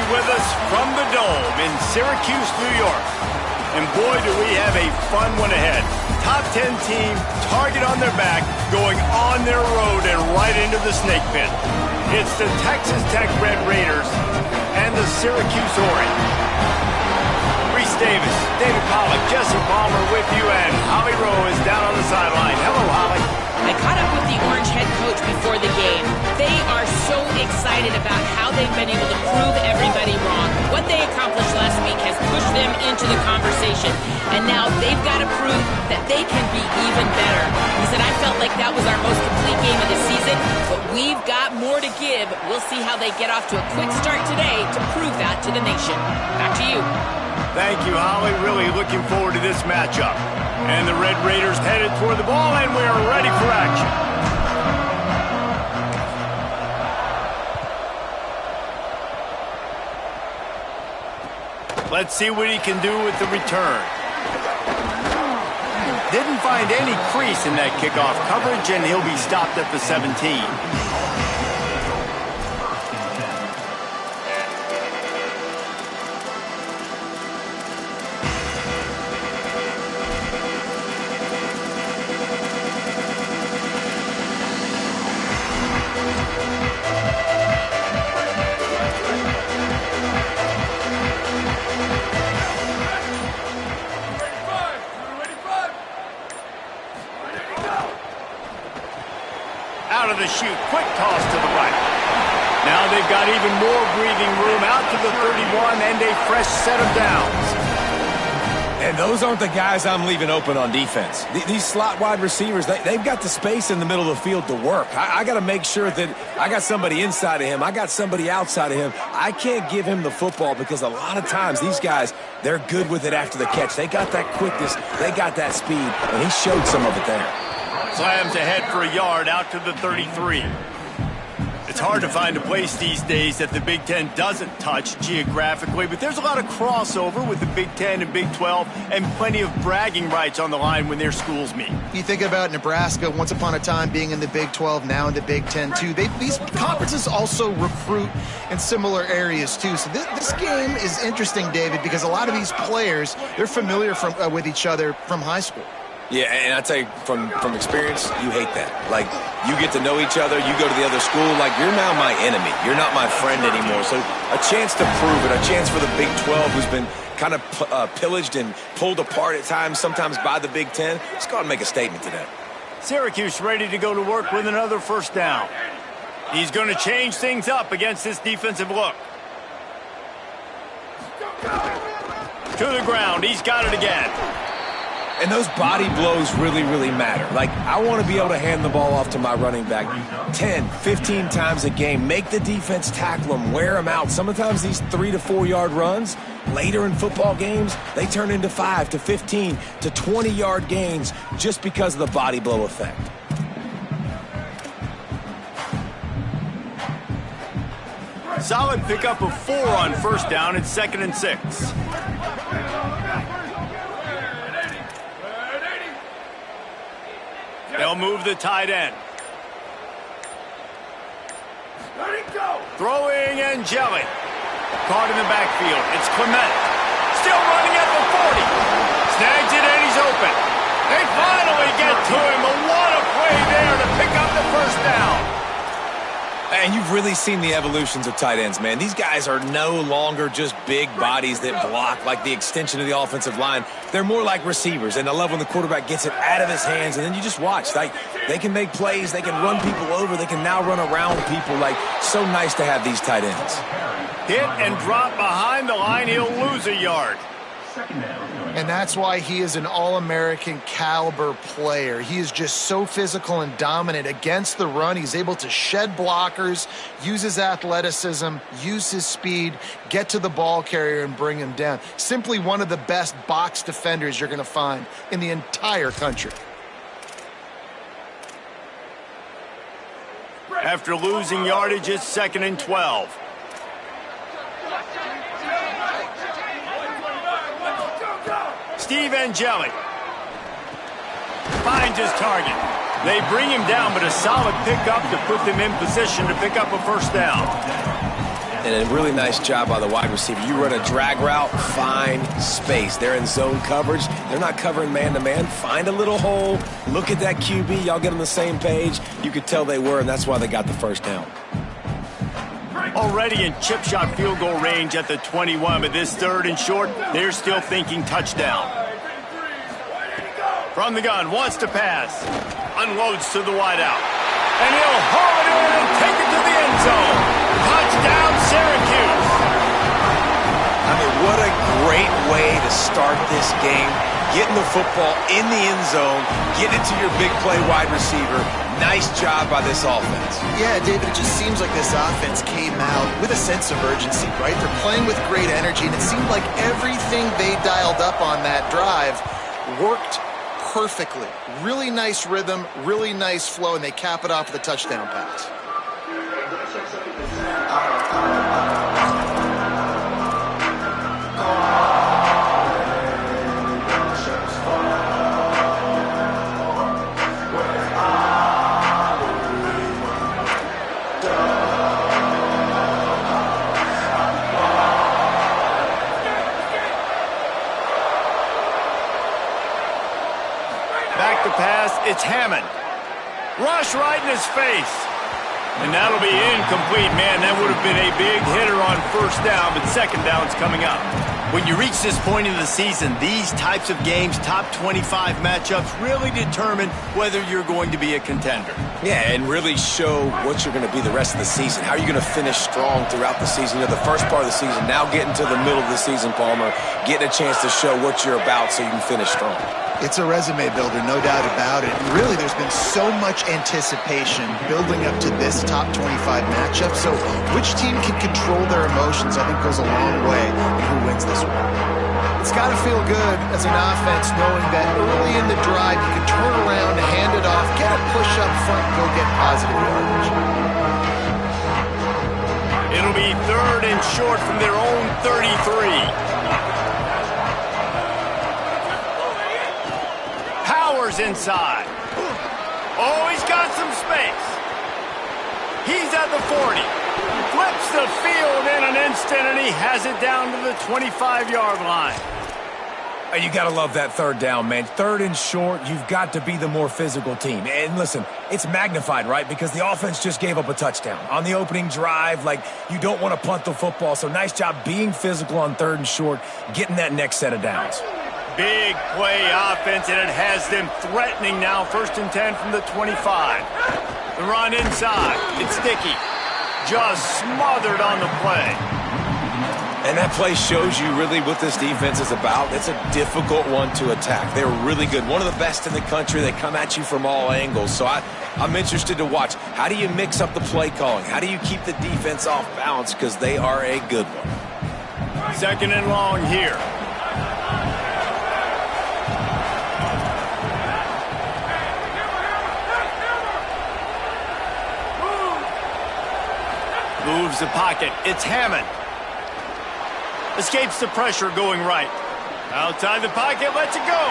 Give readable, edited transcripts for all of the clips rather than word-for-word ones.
with us from the Dome in Syracuse, New York. And boy, do we have a fun one ahead. Top 10 team, target on their back, going on their road and right into the snake pit. It's the Texas Tech Red Raiders and the Syracuse Orange. Reese Davis, David Pollack, Jesse Palmer with you, and Holly Rowe is down on the sideline. Hello, Holly. I caught up with the Orange head coach before the game. They are so excited about how they've been able to prove everybody wrong. What they accomplished last week has pushed them into the conversation. And now they've got to prove that they can be even better. He said, I felt like that was our most complete game of the season, but we've got more to give. We'll see how they get off to a quick start today to prove that to the nation. Back to you. Thank you, Holly. Really looking forward to this matchup. And the Red Raiders headed toward the ball, and we are ready for action. Let's see what he can do with the return. Didn't find any crease in that kickoff coverage, and he'll be stopped at the 17. Out of the chute, quick toss to the right. Now they've got even more breathing room out to the 31 and a fresh set of downs. And those aren't the guys I'm leaving open on defense. These slot wide receivers, they've got the space in the middle of the field to work. I got to make sure that I got somebody inside of him. I got somebody outside of him. I can't give him the football because a lot of times these guys, they're good with it after the catch. They got that quickness. They got that speed, and he showed some of it there. Slams ahead for a yard out to the 33. It's hard to find a place these days that the Big Ten doesn't touch geographically, but there's a lot of crossover with the Big Ten and Big 12 and plenty of bragging rights on the line when their schools meet. You think about Nebraska once upon a time being in the Big 12, now in the Big 10 too. These conferences also recruit in similar areas too. So this game is interesting, David, because a lot of these players, they're familiar with each other from high school. Yeah, and I tell you, from experience, you hate that. Like, you get to know each other, you go to the other school, like, you're now my enemy. You're not my friend anymore. So a chance to prove it, a chance for the Big 12, who's been kind of pillaged and pulled apart at times, sometimes by the Big 10. Let's go out and make a statement today. Syracuse ready to go to work with another first down. He's going to change things up against this defensive look. To the ground, he's got it again. And those body blows really, really matter. Like, I want to be able to hand the ball off to my running back 10, 15 times a game. Make the defense tackle them, wear them out. Sometimes these 3 to 4 yard runs, later in football games, they turn into 5 to 15 to 20 yard gains just because of the body blow effect. Solid pickup of 4 on first down. It's 2nd and 6. They'll move the tight end. Throwing Angelic. Caught in the backfield. It's Clement. Still running at the 40. Snags it and he's open. They finally get to him. But what a play there to pick up the first down. And you've really seen the evolutions of tight ends, man. These guys are no longer just big bodies that block like the extension of the offensive line. They're more like receivers, and I love when the quarterback gets it out of his hands, and then you just watch. Like, they can make plays, they can run people over, they can now run around people. Like, so nice to have these tight ends. Hit and drop behind the line, he'll lose a yard. And that's why he is an All-American caliber player. He is just so physical and dominant against the run. He's able to shed blockers, use his athleticism, use his speed, get to the ball carrier and bring him down. Simply one of the best box defenders you're going to find in the entire country. After losing yardage, it's 2nd and 12. Steve Angelic finds his target. They bring him down, but a solid pickup to put them in position to pick up a first down. And a really nice job by the wide receiver. You run a drag route, find space. They're in zone coverage. They're not covering man-to-man. Find a little hole. Look at that QB. Y'all get on the same page. You could tell they were, and that's why they got the first down. Already in chip shot field goal range at the 21, but this 3rd and short, they're still thinking touchdown. From the gun, wants to pass. Unloads to the wideout. And he'll haul it in and take it to the end zone. Touchdown, Syracuse. I mean, what a great way to start this game. Getting the football in the end zone, getting it to your big play wide receiver. Nice job by this offense. Yeah, David, it just seems like this offense came out with a sense of urgency, right? They're playing with great energy, and it seemed like everything they dialed up on that drive worked perfectly. Really nice rhythm, really nice flow, and they cap it off with a touchdown pass. Back to pass, it's Hammond. Rush right in his face. And that'll be incomplete. Man, that would have been a big hitter on first down, but second down's coming up. When you reach this point in the season, these types of games, top 25 matchups, really determine whether you're going to be a contender. Yeah, and really show what you're going to be the rest of the season. How are you going to finish strong throughout the season? You know, the first part of the season, now getting to the middle of the season, Palmer, getting a chance to show what you're about so you can finish strong. It's a resume builder, no doubt about it. And really, there's been so much anticipation building up to this top 25 matchup. So which team can control their emotions, I think, goes a long way in who wins this one. It's got to feel good as an offense knowing that early in the drive, you can turn around, hand it off, get a push up front, and go get positive yardage. It'll be 3rd and short from their own 33. Inside. Oh, he's got some space. He's at the 40. Flips the field in an instant, and he has it down to the 25-yard line. You got to love that 3rd down, man. 3rd and short, you've got to be the more physical team. And listen, it's magnified, right? Because the offense just gave up a touchdown. On the opening drive, like, you don't want to punt the football. So nice job being physical on 3rd and short, getting that next set of downs. Big play offense, and it has them threatening now. 1st and 10 from the 25. The run inside. It's Dickey. Just smothered on the play. And that play shows you really what this defense is about. It's a difficult one to attack. They're really good. One of the best in the country. They come at you from all angles. So I'm interested to watch. How do you mix up the play calling? How do you keep the defense off balance? Because they are a good one. 2nd and long here. Moves the pocket. It's Hammond. Escapes the pressure going right. Outside the pocket, lets it go.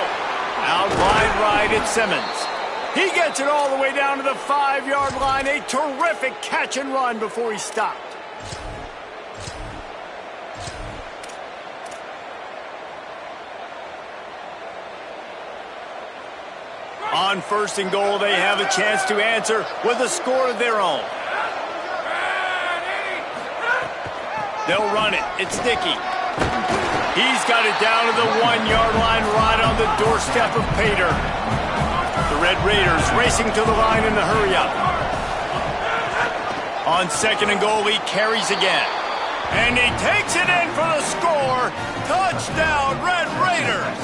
Out wide right, it's Simmons. He gets it all the way down to the 5-yard line. A terrific catch and run before he stopped. On 1st and goal, they have a chance to answer with a score of their own. They'll run it. It's Dickey. He's got it down to the 1-yard line right on the doorstep of Pater. The Red Raiders racing to the line in the hurry-up. On 2nd and goal, he carries again. And he takes it in for the score. Touchdown, Red Raiders.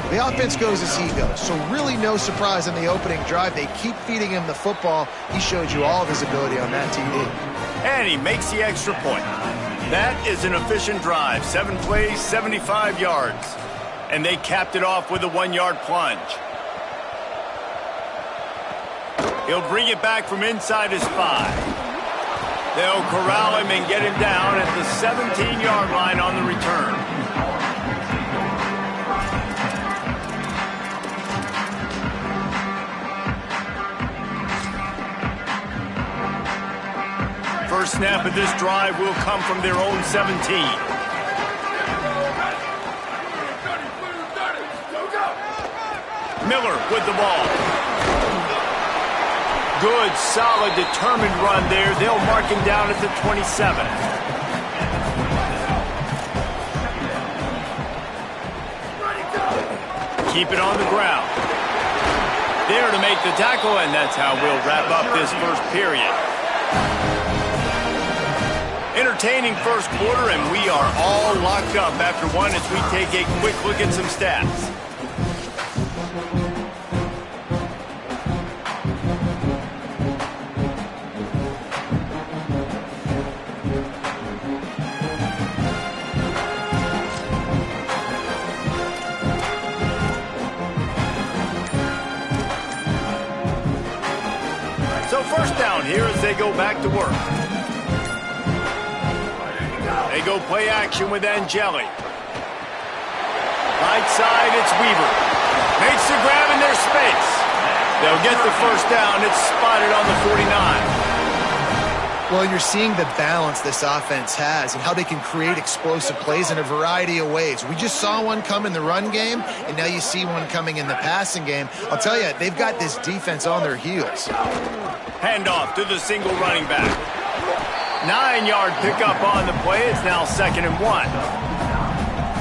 The offense goes as he goes, so really no surprise in the opening drive. They keep feeding him the football. He showed you all of his ability on that TD. And he makes the extra point. That is an efficient drive. 7 plays, 75 yards. And they capped it off with a 1-yard plunge. He'll bring it back from inside his 5. They'll corral him and get him down at the 17-yard line on the return. snap of this drive will come from their own 17. Miller with the ball. Good, solid, determined run there. They'll mark him down at the 27. Keep it on the ground. There to make the tackle, and that's how we'll wrap up this first period. Entertaining first quarter, and we are all locked up after one as we take a quick look at some stats. So first down here as they go back to work. They go play action with Angeli. Right side, it's Weaver. Makes the grab in their space. They'll get the first down. It's spotted on the 49. Well, you're seeing the balance this offense has and how they can create explosive plays in a variety of ways. We just saw one come in the run game, and now you see one coming in the passing game. I'll tell you, they've got this defense on their heels. Handoff to the single running back. 9-yard pickup on the play. It's now 2nd and 1.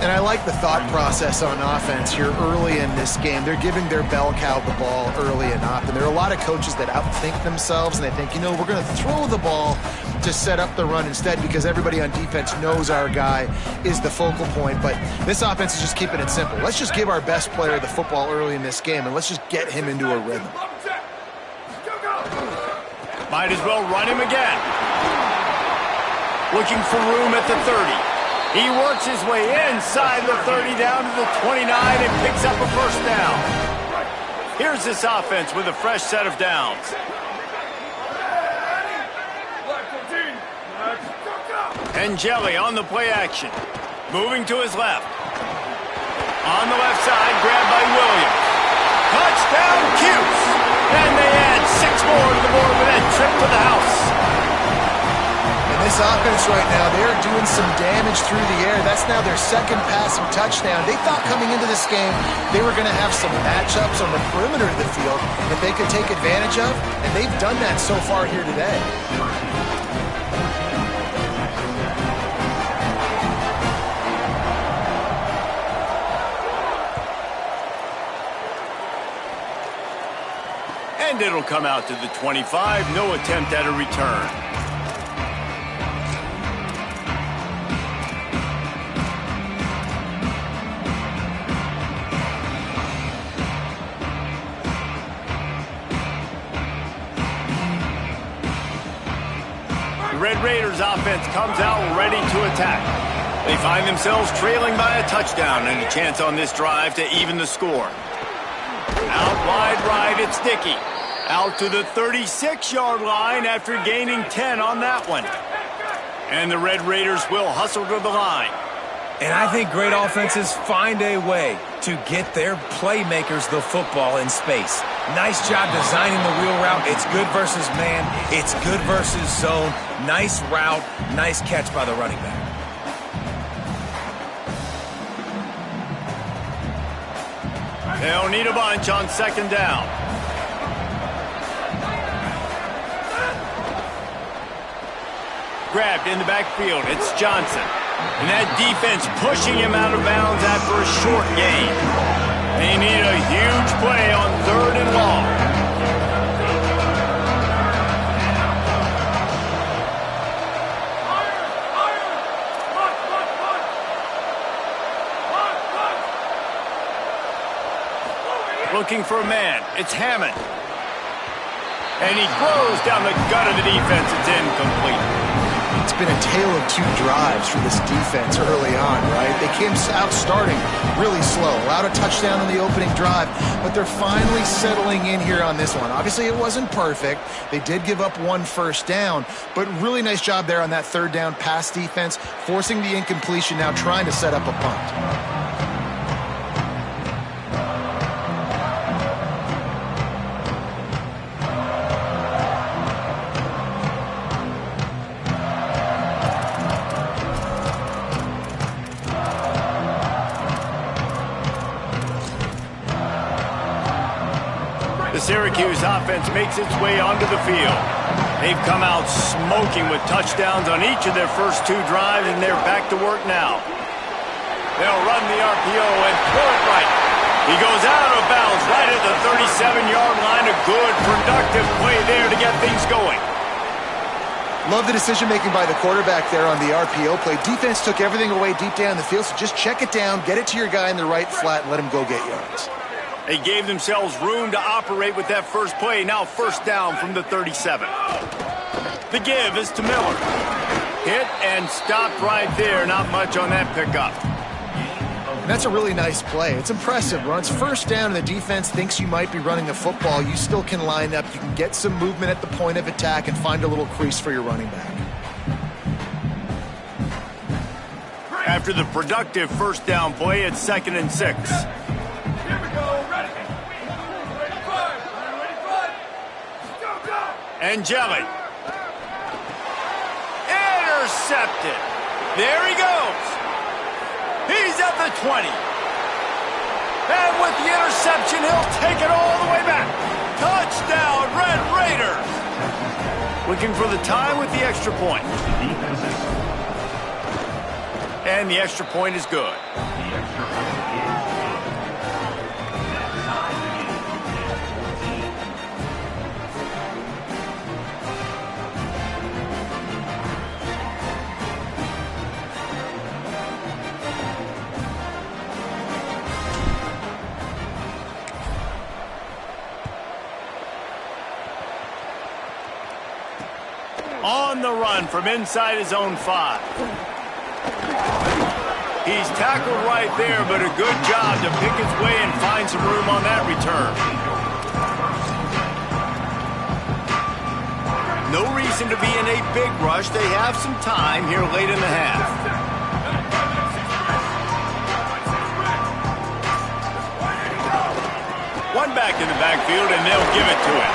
And I like the thought process on offense here early in this game. They're giving their bell cow the ball early and often. There are a lot of coaches that outthink themselves, and they think, you know, we're going to throw the ball to set up the run instead because everybody on defense knows our guy is the focal point. But this offense is just keeping it simple. Let's just give our best player the football early in this game, and let's just get him into a rhythm. Might as well run him again. Looking for room at the 30. He works his way inside the 30 down to the 29 and picks up a first down. Here's this offense with a fresh set of downs. Angeli on the play action. Moving to his left. On the left side, grabbed by Williams. Touchdown, Cuse! And they add 6 more to the board with that trip to the house. This offense right now, they're doing some damage through the air. That's now their second passing touchdown. They thought coming into this game they were going to have some matchups on the perimeter of the field that they could take advantage of, and they've done that so far here today. And it'll come out to the 25. No attempt at a return. Red Raiders offense comes out ready to attack. They find themselves trailing by a touchdown and a chance on this drive to even the score. Out wide right, it's Dickey. Out to the 36-yard line after gaining 10 on that one. And the Red Raiders will hustle to the line. And I think great offenses find a way to get their playmakers the football in space. Nice job designing the wheel route. It's good versus man. It's good versus zone. Nice route. Nice catch by the running back. They'll need a bunch on 2nd down. Grabbed in the backfield. It's Johnson. And that defense pushing him out of bounds after a short gain. They need a huge play on 3rd and long. Looking for a man. It's Hammond. And he throws down the gut of the defense. It's incomplete. It's been a tale of 2 drives for this defense early on, right? They came out starting really slow, allowed a touchdown on the opening drive, but they're finally settling in here on this one. Obviously, it wasn't perfect. They did give up 1 first down, but really nice job there on that 3rd down pass defense, forcing the incompletion, now trying to set up a punt. Syracuse offense makes its way onto the field. They've come out smoking with touchdowns on each of their first 2 drives, and they're back to work now. They'll run the RPO and throw it right. He goes out of bounds right at the 37-yard line. A good, productive play there to get things going. Love the decision-making by the quarterback there on the RPO play. Defense took everything away deep down the field, so just check it down, get it to your guy in the right flat, and let him go get yards. They gave themselves room to operate with that first play. Now first down from the 37. The give is to Miller. Hit and stopped right there. Not much on that pickup. And that's a really nice play. It's impressive. Runs first down and the defense thinks you might be running the football. You still can line up. You can get some movement at the point of attack and find a little crease for your running back. After the productive first down play, it's 2nd and 6. Here we go. Ready. Angeli. Intercepted. There he goes. He's at the 20. And with the interception, he'll take it all the way back. Touchdown, Red Raiders. Looking for the tie with the extra point. And the extra point is good. On the run from inside his own 5. He's tackled right there, but a good job to pick his way and find some room on that return. No reason to be in a big rush. They have some time here late in the half. One back in the backfield, and they'll give it to him.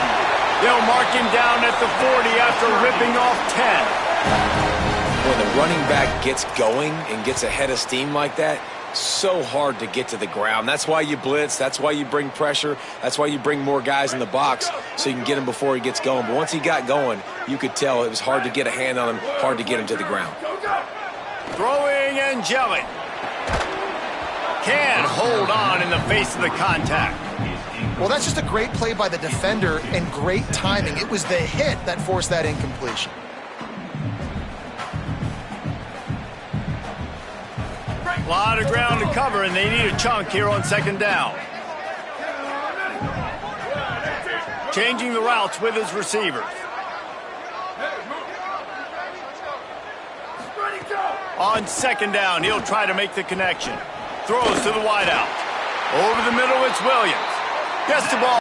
They'll mark him down at the 40 after ripping off 10. When the running back gets going and gets ahead of steam like that, so hard to get to the ground. That's why you blitz. That's why you bring pressure. That's why you bring more guys in the box so you can get him before he gets going. But once he got going, you could tell it was hard to get a hand on him, hard to get him to the ground. Throwing Angeli. Can't hold on in the face of the contact. Well, that's just a great play by the defender and great timing. It was the hit that forced that incompletion. A lot of ground to cover, and they need a chunk here on 2nd down. Changing the routes with his receivers. On 2nd down, he'll try to make the connection. Throws to the wideout. Over the middle, it's Williams. Gets the ball.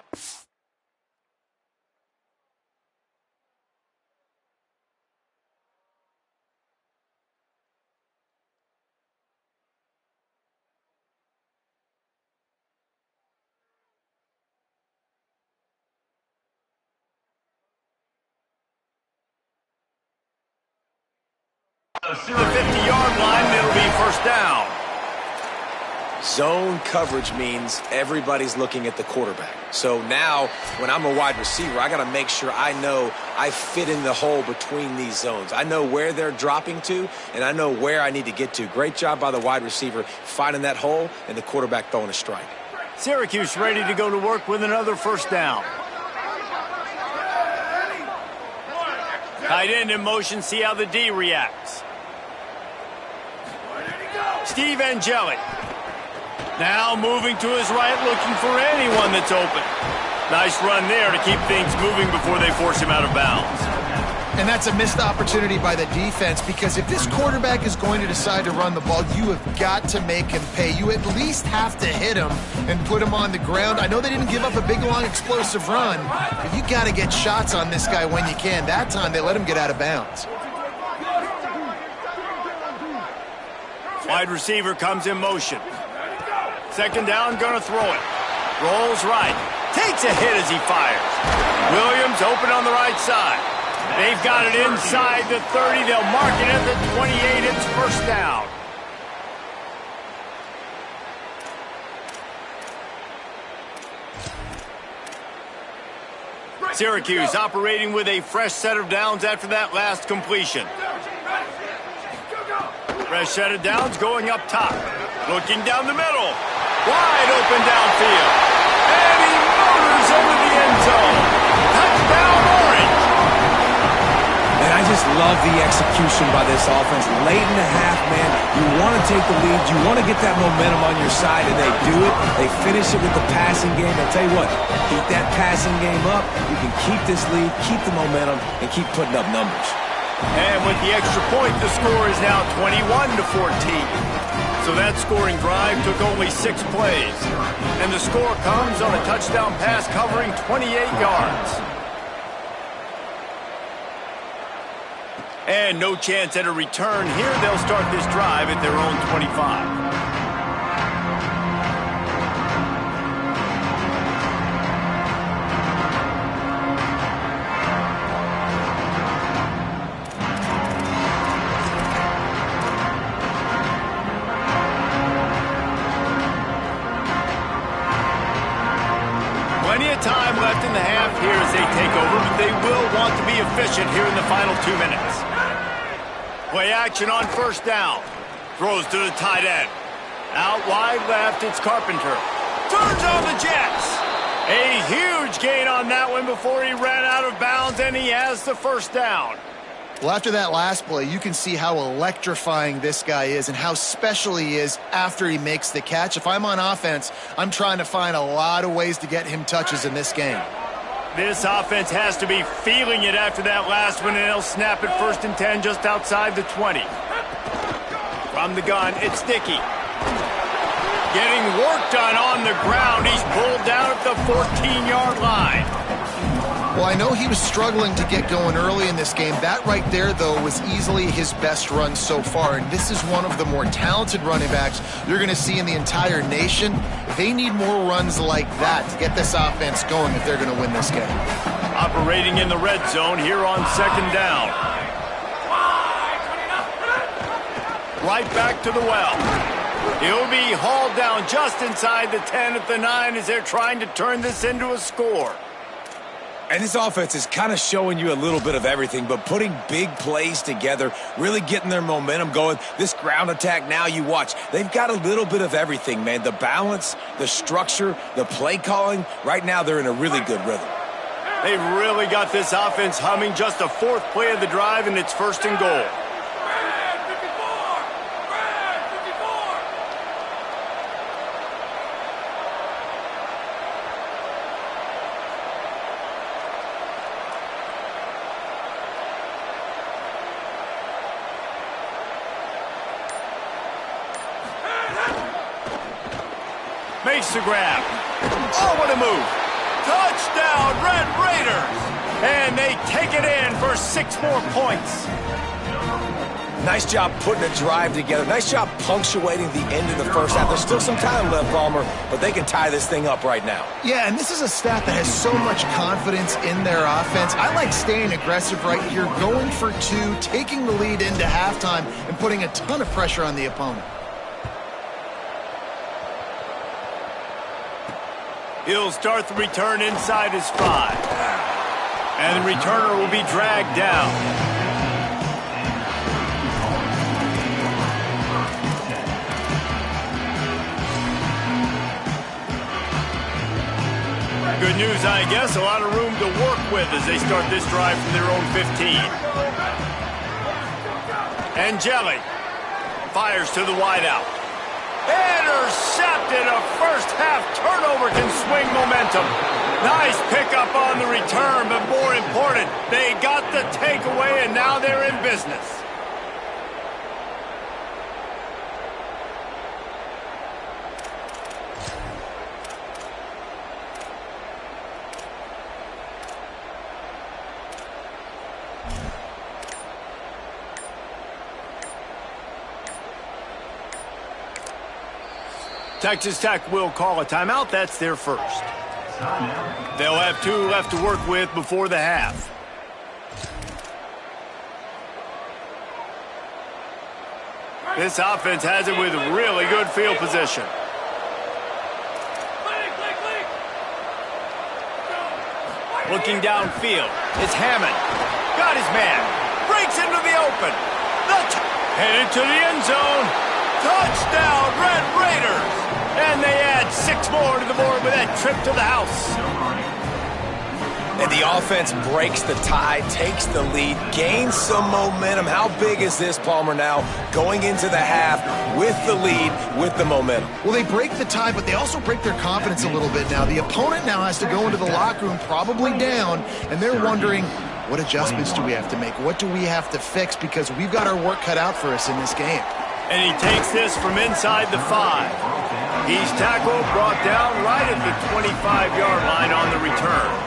To the 50-yard line, it'll be first down. Zone coverage means everybody's looking at the quarterback. So now, when I'm a wide receiver, I got to make sure I know I fit in the hole between these zones. I know where they're dropping to, and I know where I need to get to. Great job by the wide receiver finding that hole and the quarterback throwing a strike. Syracuse ready to go to work with another first down. Tight end in motion, see how the D reacts. Steve Angeli. Now moving to his right, looking for anyone that's open. Nice run there to keep things moving before they force him out of bounds. And that's a missed opportunity by the defense, because if this quarterback is going to decide to run the ball, you have got to make him pay. You at least have to hit him and put him on the ground. I know they didn't give up a big, long, explosive run, but you got to get shots on this guy when you can. That time they let him get out of bounds. Wide receiver comes in motion. 2nd down, gonna throw it. Rolls right. Takes a hit as he fires. Williams open on the right side. They've got it inside the 30. They'll mark it at the 28. It's first down. Syracuse operating with a fresh set of downs after that last completion. Fresh set of downs going up top. Looking down the middle. Wide open downfield. And he motors into the end zone. Touchdown, Orange. And I just love the execution by this offense. Late in the half, man, you want to take the lead. You want to get that momentum on your side, and they do it. They finish it with the passing game. I'll tell you what, keep that passing game up. You can keep this lead, keep the momentum, and keep putting up numbers. And with the extra point, the score is now 21-14. So that scoring drive took only 6 plays. And the score comes on a touchdown pass covering 28 yards. And no chance at a return here. They'll start this drive at their own 25. Plenty of time left in the half here as they take over, but they will want to be efficient here in the final 2 minutes. Play action on first down. Throws to the tight end. Out wide left, it's Carpenter. Turns on the Jets. A huge gain on that one before he ran out of bounds, and he has the first down. Well, after that last play, you can see how electrifying this guy is and how special he is after he makes the catch. If I'm on offense, I'm trying to find a lot of ways to get him touches in this game. This offense has to be feeling it after that last one, and they'll snap it 1st and 10 just outside the 20. From the gun, it's Dickey. Getting work done on the ground. He's pulled down at the 14-yard line. Well, I know he was struggling to get going early in this game. That right there, though, was easily his best run so far. And this is one of the more talented running backs you're going to see in the entire nation. They need more runs like that to get this offense going if they're going to win this game. Operating in the red zone here on 2nd down. Right back to the well. He'll be hauled down just inside the 10 at the 9 as they're trying to turn this into a score. And this offense is kind of showing you a little bit of everything, but putting big plays together, really getting their momentum going. This ground attack now, you watch. They've got a little bit of everything, man. The balance, the structure, the play calling. Right now, they're in a really good rhythm. They've really got this offense humming. Just a 4th play of the drive, and it's 1st and goal. Makes the grab. Oh, what a move. Touchdown, Red Raiders. And they take it in for 6 more points. Nice job putting a drive together. Nice job punctuating the end of the first half. There's still some time left, Palmer, but they can tie this thing up right now. Yeah, and this is a staff that has so much confidence in their offense. I like staying aggressive right here, going for 2, taking the lead into halftime, and putting a ton of pressure on the opponent. He'll start the return inside his 5. And the returner will be dragged down. Good news, I guess. A lot of room to work with as they start this drive from their own 15. And Jelly fires to the wideout. Intercepted. A first-half turnover can swing momentum. Nice pickup on the return, but more important, they got the takeaway, and now they're in business. Texas Tech will call a timeout. That's their first. They'll have 2 left to work with before the half. This offense has it with really good field position. Looking downfield, it's Hammond. Got his man. Breaks into the open. Headed to the end zone. Touchdown, Red Raiders. And they add 6 more to the board with that trip to the house. And the offense breaks the tie, takes the lead, gains some momentum. How big is this, Palmer, now going into the half with the lead, with the momentum? Well, they break the tie, but they also break their confidence a little bit now. The opponent now has to go into the locker room probably down, and they're wondering, what adjustments do we have to make? What do we have to fix? Because we've got our work cut out for us in this game. And he takes this from inside the 5. He's tackled, brought down right at the 25-yard line on the return.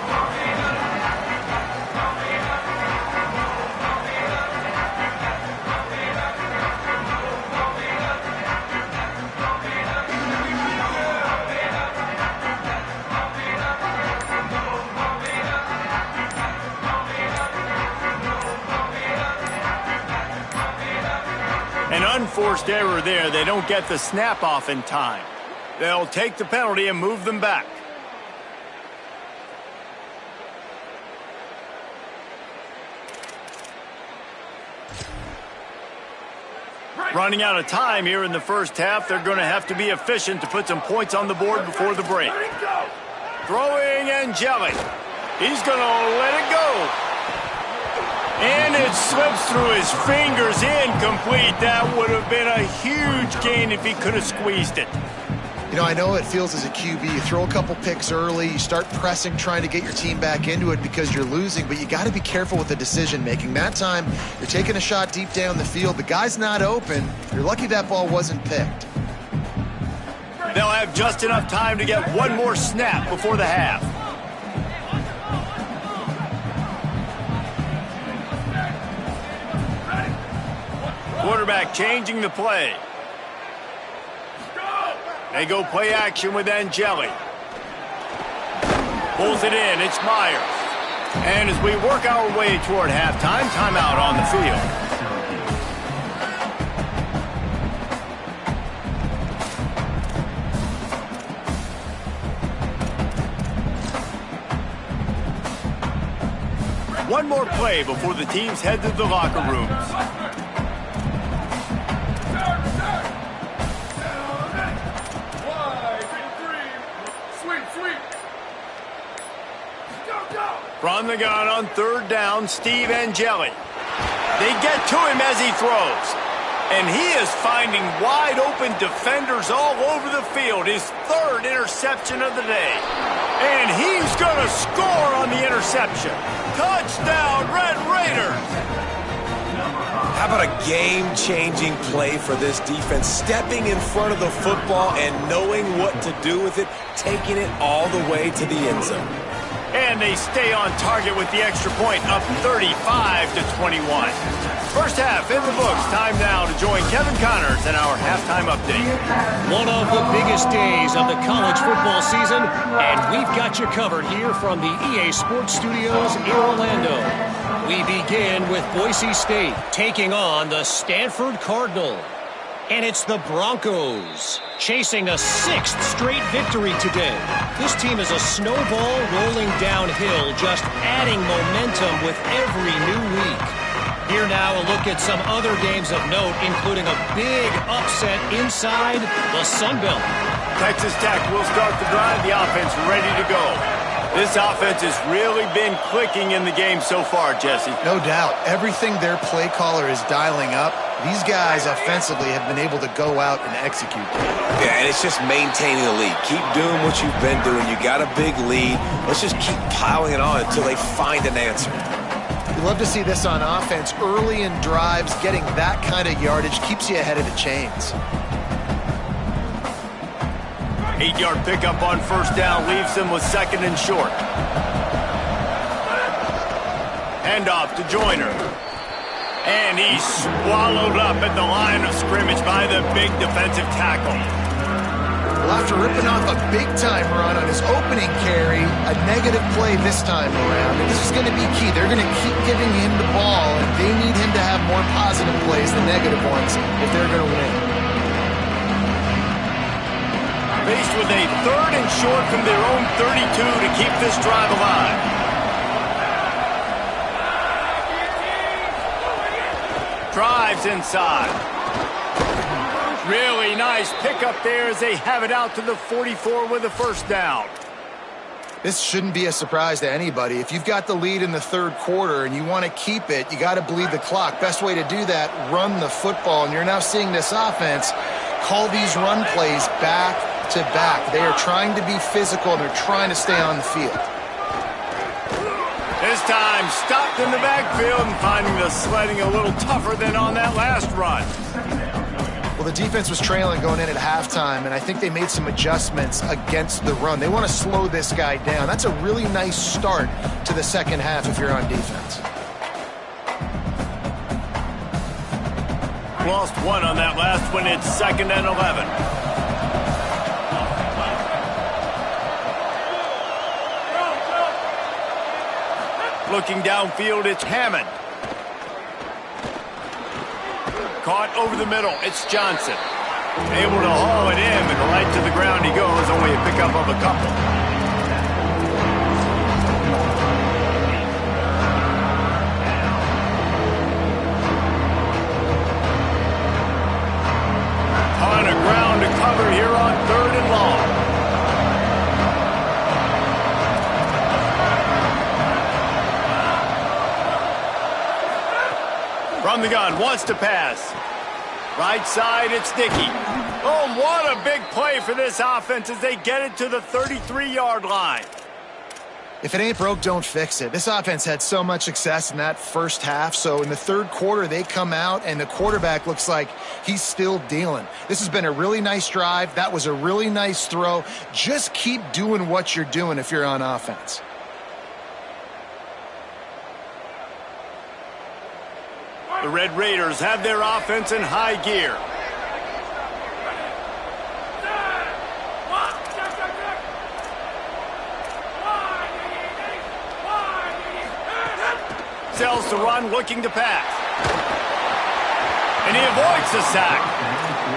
An unforced error there. They don't get the snap off in time. They'll take the penalty and move them back. Running out of time here in the first half. They're going to have to be efficient to put some points on the board before the break. Throwing Angelic. He's going to let it go. And it slips through his fingers, incomplete. That would have been a huge gain if he could have squeezed it. You know, I know it feels as a QB, you throw a couple picks early, you start pressing, trying to get your team back into it because you're losing, but you got to be careful with the decision-making. That time, you're taking a shot deep down the field. The guy's not open. You're lucky that ball wasn't picked. They'll have just enough time to get one more snap before the half. Quarterback changing the play. They go play action with Angeli. Pulls it in. It's Myers. And as we work our way toward halftime, timeout on the field. One more play before the teams head to the locker rooms. From the gun on 3rd down, Steve Angeli. They get to him as he throws. And he is finding wide open defenders all over the field. His 3rd interception of the day. And he's going to score on the interception. Touchdown, Red Raiders! How about a game-changing play for this defense? Stepping in front of the football and knowing what to do with it, taking it all the way to the end zone. And they stay on target with the extra point, up 35-21. First half in the books. Time now to join Kevin Connors in our halftime update. One of the biggest days of the college football season, and we've got you covered here from the EA Sports Studios in Orlando. We begin with Boise State taking on the Stanford Cardinal. And it's the Broncos chasing a 6th straight victory today. This team is a snowball rolling downhill, just adding momentum with every new week. Here now a look at some other games of note, including a big upset inside the Sun Belt. Texas Tech will start the drive, the offense ready to go. This offense has really been clicking in the game so far, Jesse. No doubt. Everything their play caller is dialing up, these guys offensively have been able to go out and execute. Yeah, and it's just maintaining the lead. Keep doing what you've been doing. You got a big lead. Let's just keep piling it on until they find an answer. You love to see this on offense. Early in drives, getting that kind of yardage keeps you ahead of the chains. 8-yard pickup on 1st down leaves them with 2nd and short. Handoff to Joyner. And he's swallowed up at the line of scrimmage by the big defensive tackle. Well, after ripping off a big-time run on his opening carry, a negative play this time around. And this is going to be key. They're going to keep giving him the ball, and they need him to have more positive plays than negative ones if they're going to win. Faced with a 3rd and short from their own 32 to keep this drive alive. Drives inside. Really nice pickup there as they have it out to the 44 with a first down. This shouldn't be a surprise to anybody. If you've got the lead in the third quarter and you want to keep it, you got to bleed the clock. Best way to do that, run the football. And you're now seeing this offense call these run plays back to back. They are trying to be physical and they're trying to stay on the field. This time stopped in the backfield and finding the sledding a little tougher than on that last run. Well, the defense was trailing going in at halftime, and I think they made some adjustments against the run. They want to slow this guy down. That's a really nice start to the second half if you're on defense. Lost one on that last one. It's 2nd and 11. Looking downfield, it's Hammond. Caught over the middle, it's Johnson. Able to haul it in, and right to the ground he goes, only a pickup of a couple. Ton of ground to cover here on 3rd and long. From the gun, wants to pass. Right side, it's Dickey. Oh, what a big play for this offense as they get it to the 33-yard line. If it ain't broke, don't fix it. This offense had so much success in that first half, so in the third quarter, they come out, and the quarterback looks like he's still dealing. This has been a really nice drive. That was a really nice throw. Just keep doing what you're doing if you're on offense. The Red Raiders have their offense in high gear. Sells the run, looking to pass. And he avoids the sack.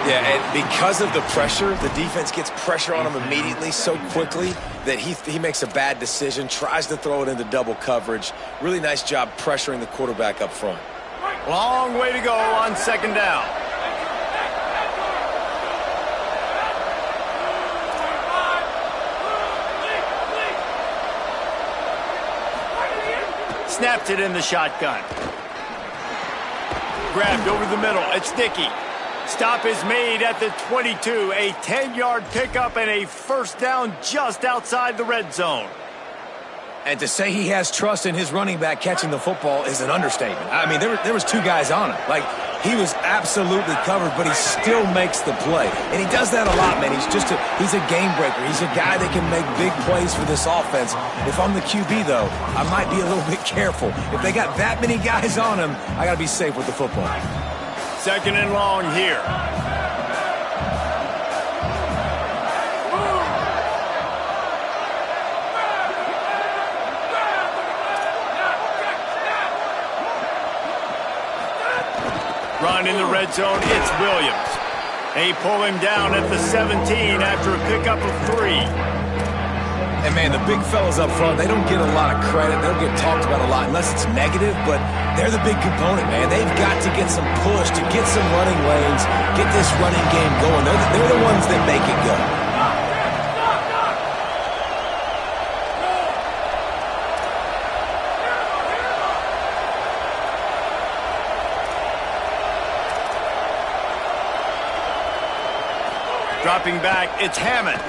Yeah, and because of the pressure, the defense gets pressure on him immediately so quickly that he makes a bad decision, tries to throw it into double coverage. Really nice job pressuring the quarterback up front. Long way to go on 2nd down. Snapped it in the shotgun. Grabbed over the middle. It's Dickey. Stop is made at the 22. A 10-yard pickup and a first down just outside the red zone. And to say he has trust in his running back catching the football is an understatement. I mean, there was 2 guys on him. Like, he was absolutely covered, but he still makes the play. And he does that a lot, man. He's a game breaker. He's a guy that can make big plays for this offense. If I'm the QB, though, I might be a little bit careful. If they got that many guys on him, I got to be safe with the football. 2nd and long here. Run in the red zone, it's Williams. They pull him down at the 17 after a pickup of 3. And, man, the big fellas up front, they don't get a lot of credit. They don't get talked about a lot unless it's negative, but they're the big component, man. They've got to get some push, to get some running lanes, get this running game going. They're the ones that make it go. Dropping back, it's Hammond.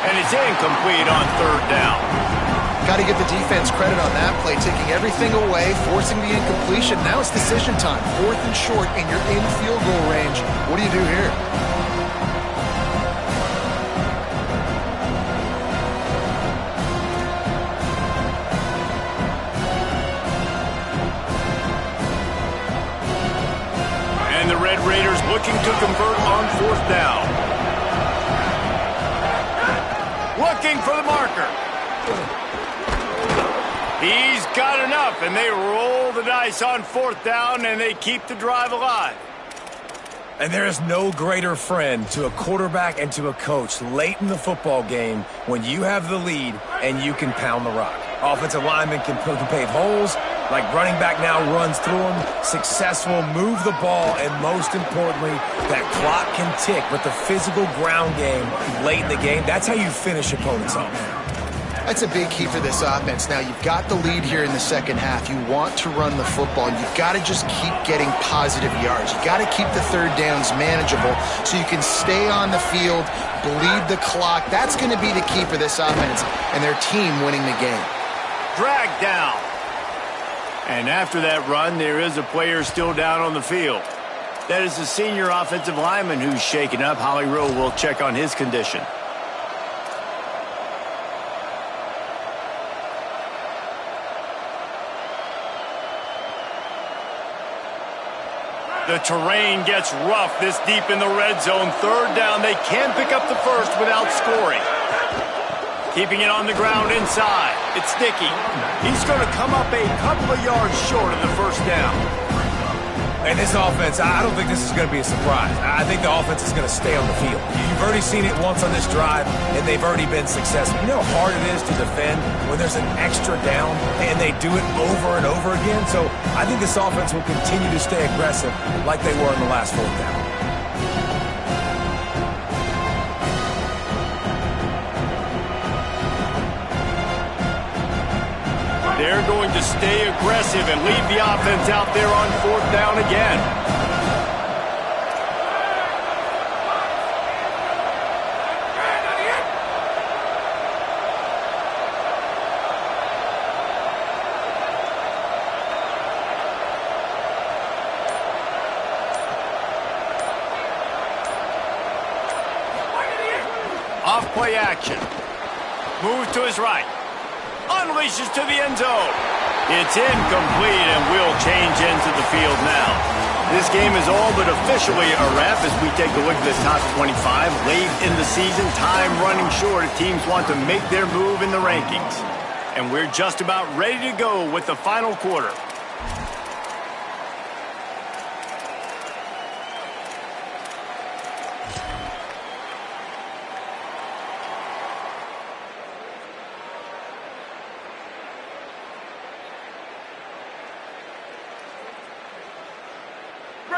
And it's incomplete on 3rd down. Got to give the defense credit on that play, taking everything away, forcing the incompletion. Now it's decision time. 4th and short, and you're in field goal range. What do you do here? And the Red Raiders looking to convert on 4th down. Looking for the marker. He's got enough, and they roll the dice on 4th down, and they keep the drive alive. And there is no greater friend to a quarterback and to a coach late in the football game when you have the lead and you can pound the rock. Offensive linemen can pave holes. Like running back now runs through them, successful, move the ball, and most importantly, that clock can tick. But the physical ground game late in the game, that's how you finish opponents off. That's a big key for this offense. Now, you've got the lead here in the second half. You want to run the football. You've got to just keep getting positive yards. You've got to keep the third downs manageable so you can stay on the field, bleed the clock. That's going to be the key for this offense and their team winning the game. Drag down. And after that run, there is a player still down on the field. That is the senior offensive lineman who's shaken up. Holly Rowe will check on his condition. The terrain gets rough this deep in the red zone. Third down, they can pick up the first without scoring. Keeping it on the ground inside. It's Dickey. He's going to come up a couple of yards short of the first down. And this offense, I don't think this is going to be a surprise. I think the offense is going to stay on the field. You've already seen it once on this drive, and they've already been successful. You know how hard it is to defend when there's an extra down, and they do it over and over again? So I think this offense will continue to stay aggressive like they were in the last fourth down. They're going to stay aggressive and leave the offense out there on fourth down again. Off play action. Move to his right. Unleashes to the end zone. It's incomplete and will change into the field now. This game is all but officially a wrap as we take a look at the top 25. Late in the season, time running short. Teams want to make their move in the rankings. And we're just about ready to go with the final quarter.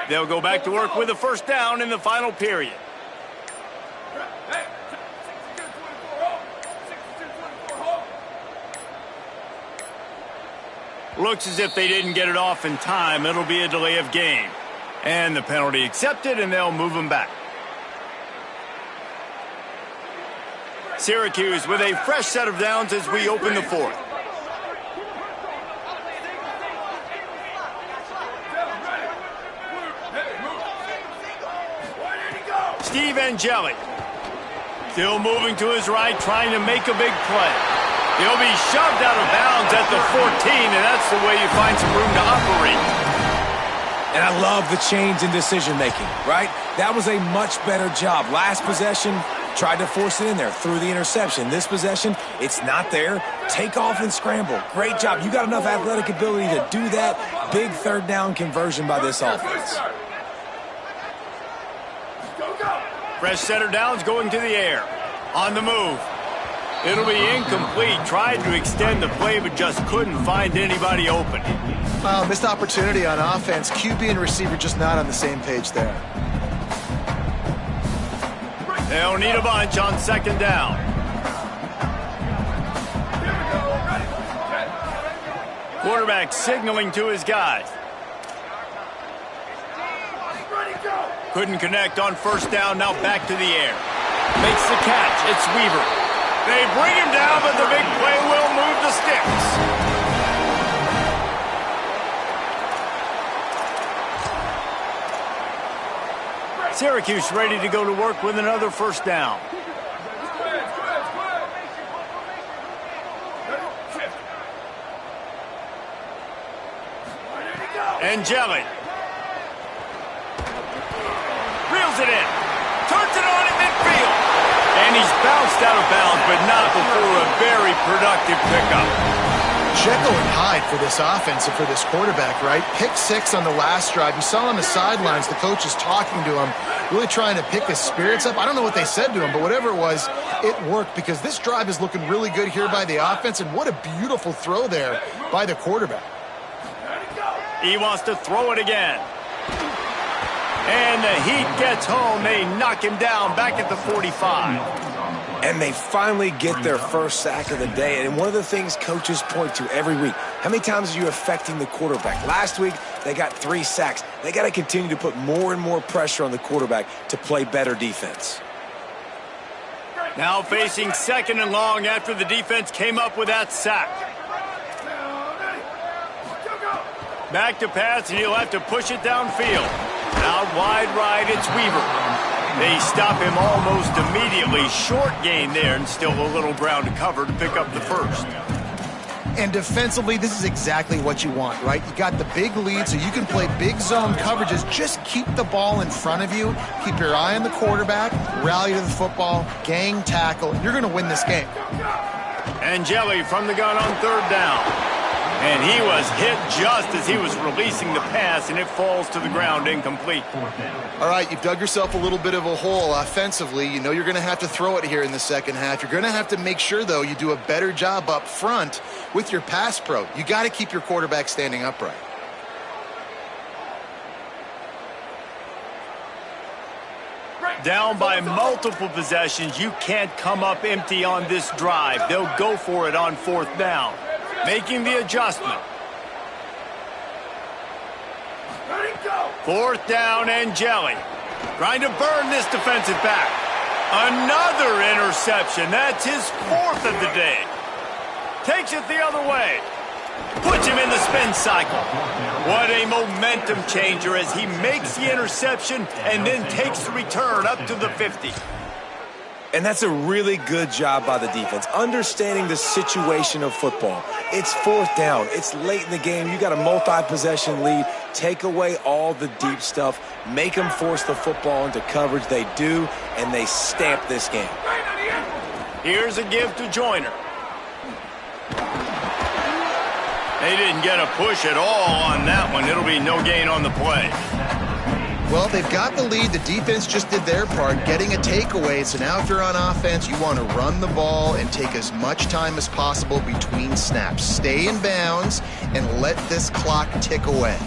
They'll go back to work with a first down in the final period. Looks as if they didn't get it off in time. It'll be a delay of game. And the penalty accepted, and they'll move them back. Syracuse with a fresh set of downs as we open the fourth. Steve Angeli. Still moving to his right, trying to make a big play. He'll be shoved out of bounds at the 14, and that's the way you find some room to operate. And I love the change in decision-making, right? That was a much better job. Last possession, tried to force it in there, threw the interception. This possession, it's not there. Take off and scramble. Great job. You got enough athletic ability to do that. Big third down conversion by this offense. Fresh setter downs going to the air. On the move. It'll be incomplete. Tried to extend the play, but just couldn't find anybody open. Missed opportunity on offense. QB and receiver just not on the same page there. They'll need a bunch on second down. Quarterback signaling to his guys. Couldn't connect on first down, now back to the air. Makes the catch, it's Weaver. They bring him down, but the big play will move the sticks. Syracuse ready to go to work with another first down. Angeli. Reels it in. Turns it on in midfield. And he's bounced out of bounds, but not before a very productive pickup. Jekyll and Hyde for this offense and for this quarterback, right? Pick six on the last drive. You saw on the sidelines, the coach is talking to him, really trying to pick his spirits up. I don't know what they said to him, but whatever it was, it worked because this drive is looking really good here by the offense, and what a beautiful throw there by the quarterback. He wants to throw it again. And the Heat gets home. They knock him down back at the 45. And they finally get their first sack of the day. And one of the things coaches point to every week, how many times are you affecting the quarterback? Last week, they got 3 sacks. They got to continue to put more and more pressure on the quarterback to play better defense. Now facing 2nd and long after the defense came up with that sack. Back to pass, and he'll have to push it downfield. Out wide right, it's Weaver. They stop him almost immediately. Short gain there, and still a little ground to cover to pick up the first. And defensively, this is exactly what you want, right? You got the big lead, so you can play big zone coverages. Just keep the ball in front of you. Keep your eye on the quarterback. Rally to the football. Gang tackle. You're going to win this game. Angeli from the gun on 3rd down. And he was hit just as he was releasing the pass, and it falls to the ground incomplete. All right, you've dug yourself a little bit of a hole offensively. You know you're going to have to throw it here in the second half. You're going to have to make sure, though, you do a better job up front with your pass pro. You got to keep your quarterback standing upright. Down by multiple possessions, you can't come up empty on this drive. They'll go for it on 4th down. Making the adjustment. 4th down, Angeli. Trying to burn this defensive back. Another interception. That's his 4th of the day. Takes it the other way. Puts him in the spin cycle. What a momentum changer as he makes the interception and then takes the return up to the 50. And that's a really good job by the defense, understanding the situation of football. It's 4th down. It's late in the game. You got a multi-possession lead. Take away all the deep stuff. Make them force the football into coverage. They do, and they stamp this game. Here's a give to Joyner. They didn't get a push at all on that one. It'll be no gain on the play. Well, they've got the lead. The defense just did their part, getting a takeaway. So now if you're on offense, you want to run the ball and take as much time as possible between snaps. Stay in bounds and let this clock tick away.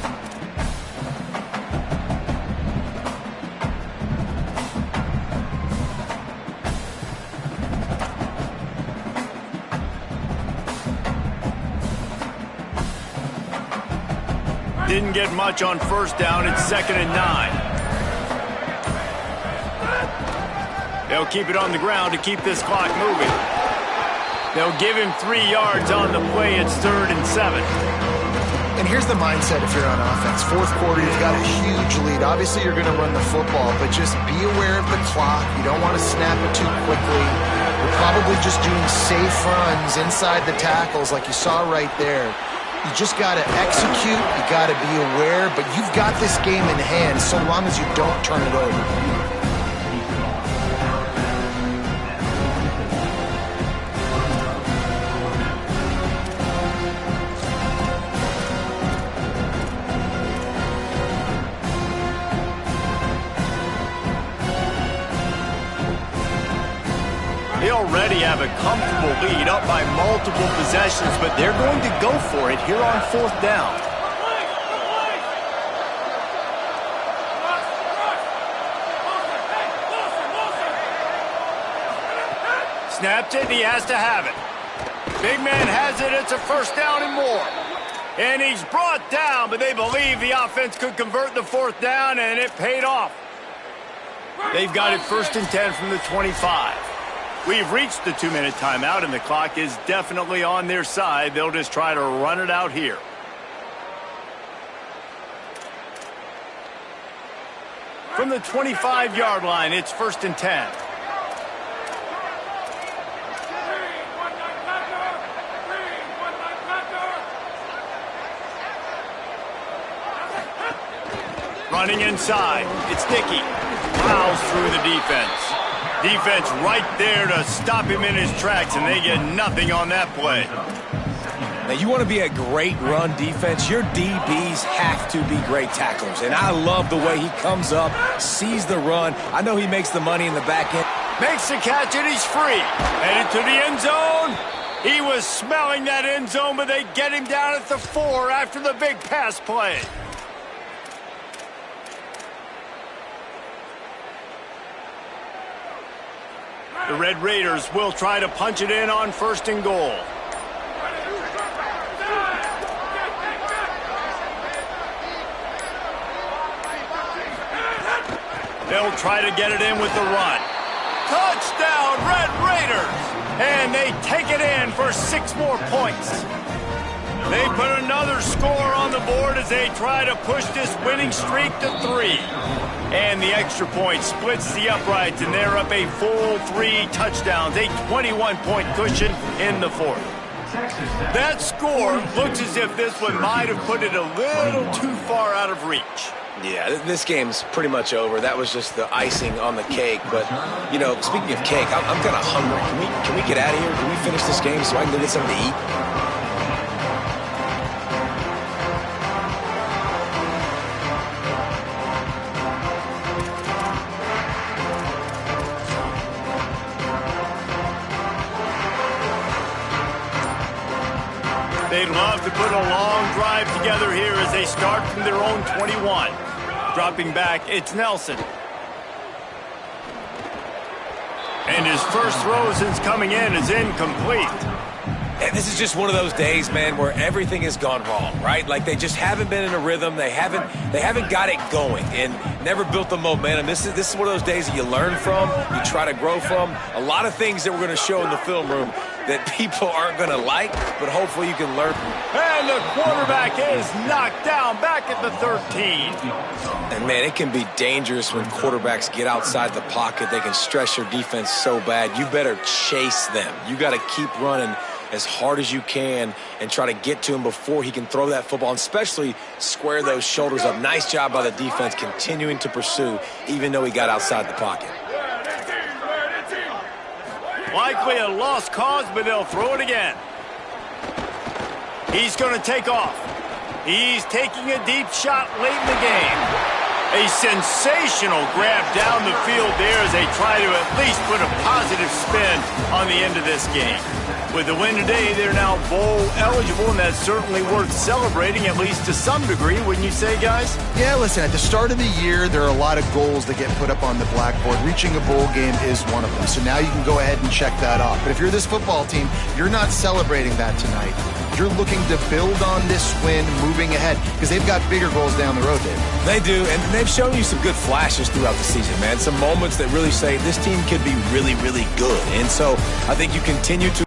Didn't get much on 1st down. It's 2nd and 9. They'll keep it on the ground to keep this clock moving. They'll give him 3 yards on the play. It's 3rd and 7. And here's the mindset if you're on offense. 4th quarter, you've got a huge lead. Obviously, you're going to run the football, but just be aware of the clock. You don't want to snap it too quickly. You're probably just doing safe runs inside the tackles like you saw right there. You just got to execute, you got to be aware, but you've got this game in hand so long as you don't turn it over. They already have a comfortable lead up by multiple possessions, but they're going to go for it here on 4th down. Snapped it, he has to have it. Big man has it, it's a 1st down and more. And he's brought down, but they believe the offense could convert the 4th down, and it paid off. They've got it 1st and 10 from the 25. We've reached the 2-minute timeout, and the clock is definitely on their side. They'll just try to run it out here. From the 25-yard line, it's 1st and 10. Running inside, it's Dickey. Plows through the defense. Defense right there to stop him in his tracks, and they get nothing on that play. Now, you want to be a great run defense, your DBs have to be great tacklers. And I love the way he comes up, sees the run. I know he makes the money in the back end. Makes the catch, and he's free. Headed to the end zone. He was smelling that end zone, but they get him down at the 4 after the big pass play. The Red Raiders will try to punch it in on 1st and goal. They'll try to get it in with the run. Touchdown, Red Raiders! And they take it in for 6 more points. They put another score on the board as they try to push this winning streak to 3. And the extra point splits the uprights, and they're up a full 3 touchdowns, a 21-point cushion in the 4th. That score looks as if this one might have put it a little too far out of reach. Yeah, this game's pretty much over. That was just the icing on the cake. But, you know, speaking of cake, I'm kind of hungry. Can we get out of here? Can we finish this game so I can go get something to eat? They'd love to put a long drive together here as they start from their own 21. Dropping back, it's Nelson. And his first throw since coming in is incomplete. And this is just one of those days, man, where everything has gone wrong, right? Like they just haven't been in a rhythm. They haven't got it going and never built the momentum. This is one of those days that you learn from, you try to grow from. A lot of things that we're going to show in the film room that people aren't going to like, but hopefully you can learn from. And the quarterback is knocked down back at the 13. And, man, it can be dangerous when quarterbacks get outside the pocket. They can stress your defense so bad. You better chase them. You got to keep running as hard as you can and try to get to him before he can throw that football, and especially square those shoulders up. Nice job by the defense continuing to pursue even though he got outside the pocket. Likely a lost cause, but they'll throw it again. He's going to take off. He's taking a deep shot late in the game. A sensational grab down the field there as they try to at least put a positive spin on the end of this game. With the win today, they're now bowl eligible, and that's certainly worth celebrating, at least to some degree, wouldn't you say, guys? Yeah, listen, at the start of the year, there are a lot of goals that get put up on the blackboard. Reaching a bowl game is one of them. So now you can go ahead and check that off. But if you're this football team, you're not celebrating that tonight. You're looking to build on this win moving ahead because they've got bigger goals down the road, Dave. They do, and they've shown you some good flashes throughout the season, man. Some moments that really say this team could be really, really good. And so I think you continue to